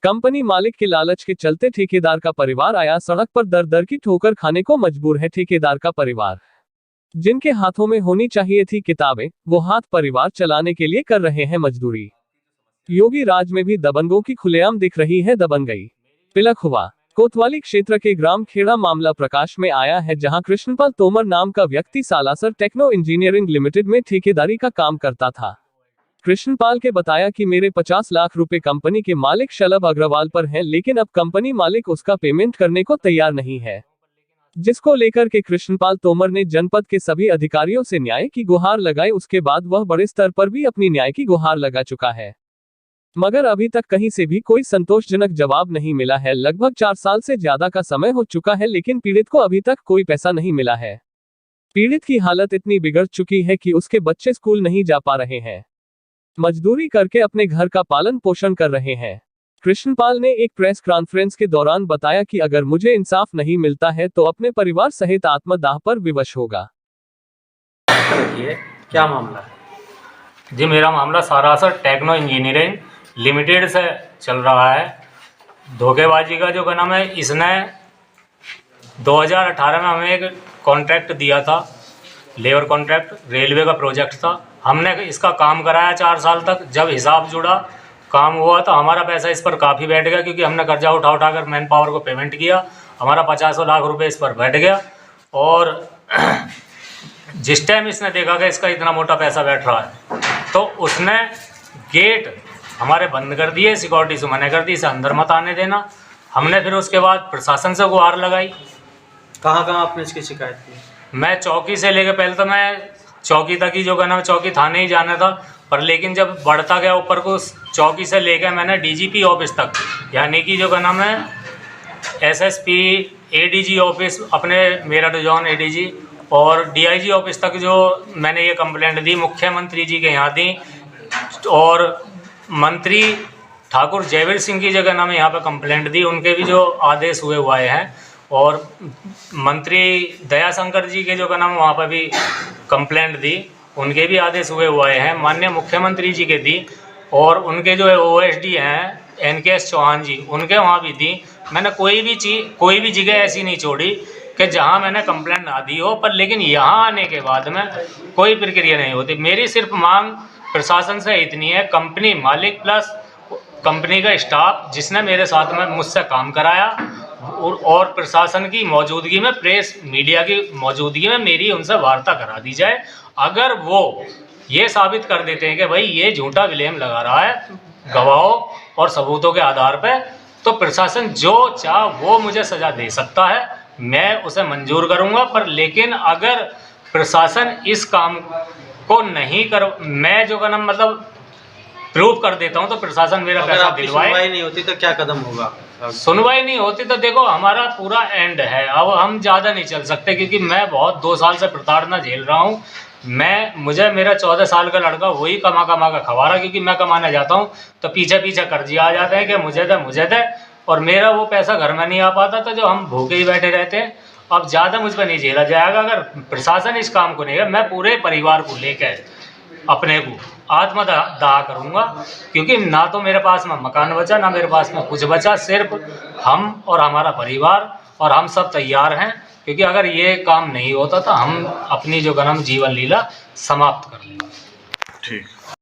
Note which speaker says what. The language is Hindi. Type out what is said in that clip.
Speaker 1: कंपनी मालिक के लालच के चलते ठेकेदार का परिवार आया सड़क पर दर दर की ठोकर खाने को मजबूर है। ठेकेदार का परिवार जिनके हाथों में होनी चाहिए थी किताबें, वो हाथ परिवार चलाने के लिए कर रहे हैं मजदूरी। योगी राज में भी दबंगों की खुलेआम दिख रही है दबंगई। तिलक हुआ कोतवाली क्षेत्र के ग्राम खेड़ा मामला प्रकाश में आया है, जहां कृष्णपाल तोमर नाम का व्यक्ति सालासर टेक्नो इंजीनियरिंग लिमिटेड में ठेकेदारी का काम करता था। कृष्णपाल के बताया कि मेरे 50 लाख रुपए कंपनी के मालिक शलभ अग्रवाल पर हैं, लेकिन अब कंपनी मालिक उसका पेमेंट करने को तैयार नहीं है, जिसको लेकर के कृष्णपाल तोमर ने जनपद के सभी अधिकारियों से न्याय की गुहार लगाई। उसके बाद वह बड़े स्तर पर भी अपनी न्याय की गुहार लगा चुका है, मगर अभी तक कहीं से भी कोई संतोषजनक जवाब नहीं मिला है। लगभग 4 साल से ज्यादा का समय हो चुका है, लेकिन पीड़ित को अभी तक कोई पैसा नहीं मिला है। पीड़ित की हालत इतनी बिगड़ चुकी है कि उसके बच्चे स्कूल नहीं जा पा रहे हैं, मजदूरी करके अपने घर का पालन पोषण कर रहे हैं। कृष्णपाल ने एक प्रेस कॉन्फ्रेंस के दौरान बताया कि अगर मुझे इंसाफ नहीं मिलता है तो अपने परिवार सहित आत्मदाह पर विवश होगा।
Speaker 2: क्या मामला है
Speaker 3: जी? मेरा मामला सालासर टेक्नो इंजीनियरिंग लिमिटेड से चल रहा है। धोखेबाजी का जो नाम है, इसने 2018 में हमें एक कॉन्ट्रैक्ट दिया था, लेबर कॉन्ट्रैक्ट, रेलवे का प्रोजेक्ट था। हमने इसका काम कराया 4 साल तक। जब हिसाब जुड़ा, काम हुआ, तो हमारा पैसा इस पर काफ़ी बैठ गया, क्योंकि हमने कर्जा उठा कर मैन पावर को पेमेंट किया। हमारा 50 लाख रुपए इस पर बैठ गया। और जिस टाइम इसने देखा कि इसका इतना मोटा पैसा बैठ रहा है, तो उसने गेट हमारे बंद कर दिए, सिक्योरिटी से मना कर दी, इसे अंदर मत आने देना। हमने फिर उसके बाद प्रशासन से गुहार लगाई।
Speaker 2: कहाँ आपने इसकी शिकायत की?
Speaker 3: मैं चौकी से लेकर, पहले तो मैं चौकी तक ही चौकी थाने ही जाना था, पर लेकिन जब बढ़ता गया ऊपर को, चौकी से लेकर मैंने डीजीपी ऑफिस तक, यानी कि एसएसपी एडीजी ऑफिस, अपने मेरठ जोन एडीजी और डीआईजी ऑफिस तक जो मैंने ये कंप्लेंट दी, मुख्यमंत्री जी के यहाँ दी। और मंत्री ठाकुर जयवीर सिंह की जगह यहाँ पर कंप्लेंट दी, उनके भी जो आदेश हुए हैं। और मंत्री दयाशंकर जी के वहाँ पर भी कंप्लेंट दी, उनके भी आदेश हुए हैं। माननीय मुख्यमंत्री जी के दी, और उनके जो ओएसडी हैं एनकेएस चौहान जी, उनके वहाँ भी दी। मैंने कोई भी जगह ऐसी नहीं छोड़ी कि जहाँ मैंने कंप्लेंट ना दी हो, पर लेकिन यहाँ आने के बाद में कोई प्रक्रिया नहीं होती। मेरी सिर्फ मांग प्रशासन से इतनी है, कंपनी मालिक प्लस कंपनी का स्टाफ जिसने मेरे साथ में मुझसे काम कराया, और प्रशासन की मौजूदगी में, प्रेस मीडिया की मौजूदगी में मेरी उनसे वार्ता करा दी जाए। अगर वो ये साबित कर देते हैं कि भाई ये झूठा ब्लेम लगा रहा है गवाहों और सबूतों के आधार पर, तो प्रशासन जो चाहे वो मुझे सज़ा दे सकता है, मैं उसे मंजूर करूंगा। पर लेकिन अगर प्रशासन इस काम को नहीं कर, मैं प्रूव कर देता हूं, तो प्रशासन मेरा पैसा दिलवाए।
Speaker 2: सुनवाई नहीं होती तो क्या कदम होगा?
Speaker 3: सुनवाई नहीं होती तो देखो, हमारा पूरा एंड है। अब हम ज़्यादा नहीं चल सकते, क्योंकि मैं बहुत 2 साल से प्रताड़ना झेल रहा हूँ। मेरा 14 साल का लड़का वही कमा कर खवा रहा, क्योंकि मैं कमाने जाता हूँ तो पीछे कर्जी आ जाते हैं कि मुझे दे, और मेरा वो पैसा घर में नहीं आ पाता, तो जो हम भूखे ही बैठे रहते हैं। अब ज़्यादा मुझ पर नहीं झेला जाएगा। अगर प्रशासन इस काम को नहीं है, मैं पूरे परिवार को लेकर अपने को आत्मदाह करूंगा, क्योंकि ना तो मेरे पास में मकान बचा, ना मेरे पास में कुछ बचा। सिर्फ हम और हमारा परिवार और हम सब तैयार हैं, क्योंकि अगर ये काम नहीं होता तो हम अपनी जीवन लीला समाप्त कर लेंगे।
Speaker 4: ठीक।